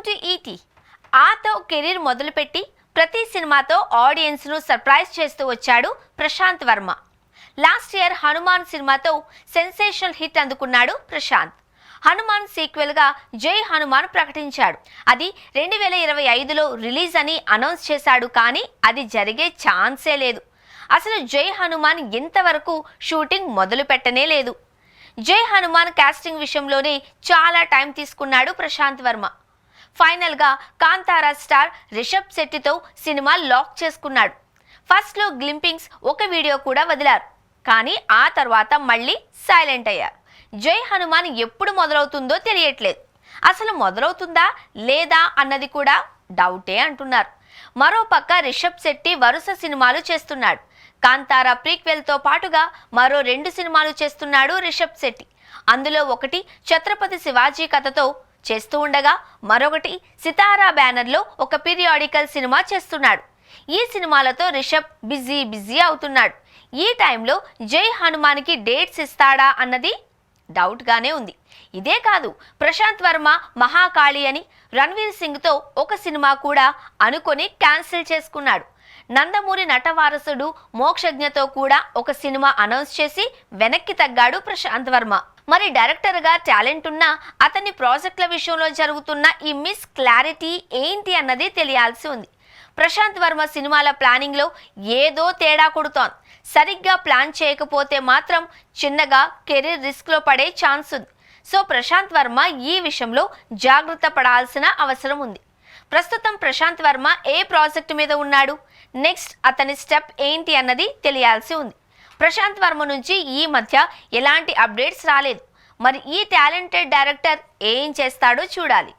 Welcome to ET. ఆతో career మొదలుపెట్టి ప్రతి సినిమాతో ఆడియన్స్ను సర్ప్రైజ్ చేస్తూ వచ్చాడు ప్రశాంత్ వర్మ. లాస్ట్ ఇయర్ హనుమాన్ సినిమాతో సెన్సేషనల్ హిట్ అందుకున్నాడు ప్రశాంత్. హనుమాన్ సీక్వెల్గా జై హనుమాన్ ప్రకటించాడు. అది 2025లో రిలీజ్ అని అనౌన్స్ చేశాడు. కానీ అది జరిగే ఛాన్సే లేదు. అసలు జై హనుమాన్ ఇంతవరకు షూటింగ్ మొదలు పెట్టనే లేదు. జై హనుమాన్ కాస్టింగ్ విషయంలోనే చాలా టైం తీసుకున్నాడు ప్రశాంత్ వర్మ. ఫైనల్గా కాంతారా స్టార్ రిషబ్ శెట్టితో సినిమా లాక్ చేసుకున్నాడు. ఫస్ట్లో గ్లింపింగ్స్ ఒక వీడియో కూడా వదిలారు. కానీ ఆ తర్వాత మళ్ళీ సైలెంట్ అయ్యారు. జై హనుమాన్ ఎప్పుడు మొదలవుతుందో తెలియట్లేదు. అసలు మొదలవుతుందా లేదా అన్నది కూడా డౌటే అంటున్నారు. మరోపక్క రిషబ్ శెట్టి వరుస సినిమాలు చేస్తున్నాడు. కాంతారా ప్రీక్వెల్తో పాటుగా మరో 2 సినిమాలు చేస్తున్నాడు రిషబ్ శెట్టి. అందులో ఒకటి ఛత్రపతి శివాజీ కథతో చేస్తూ ఉండగా మరొకటి సితారా బ్యానర్లో ఒక పీరియాడికల్ సినిమా చేస్తున్నాడు. ఈ సినిమాలతో రిషబ్ బిజీ అవుతున్నాడు. ఈ టైంలో జై హనుమాన్కి డేట్స్ ఇస్తాడా అన్నది డౌట్గానే ఉంది. ఇదే కాదు, ప్రశాంత్ వర్మ మహాకాళి అని రణ్వీర్ సింగ్తో ఒక సినిమా కూడా అనుకొని క్యాన్సిల్ చేసుకున్నాడు. నందమూరి నటవారసుడు మోక్షజ్ఞతో కూడా ఒక సినిమా అనౌన్స్ చేసి వెనక్కి తగ్గాడు ప్రశాంత్ వర్మ. మరి డైరెక్టర్గా టాలెంట్ ఉన్న అతని ప్రాజెక్టుల విషయంలో జరుగుతున్న ఈ మిస్ క్లారిటీ ఏంటి అన్నది తెలియాల్సి ఉంది. ప్రశాంత్ వర్మ సినిమాల ప్లానింగ్లో ఏదో తేడా కొడుతోంది. సరిగ్గా ప్లాన్ చేయకపోతే మాత్రం చిన్నగా కెరీర్ రిస్క్లో పడే ఛాన్స్ ఉంది. సో ప్రశాంత్ వర్మ ఈ విషయంలో జాగ్రత్త పడాల్సిన అవసరం ఉంది. ప్రస్తుతం ప్రశాంత్ వర్మ ఏ ప్రాజెక్టు మీద ఉన్నాడు, నెక్స్ట్ అతని స్టెప్ ఏంటి అన్నది తెలియాల్సి ఉంది. ప్రశాంత్ వర్మ నుంచి ఈ మధ్య ఎలాంటి అప్డేట్స్ రాలేదు. మరి ఈ టాలెంటెడ్ డైరెక్టర్ ఏం చేస్తాడో చూడాలి.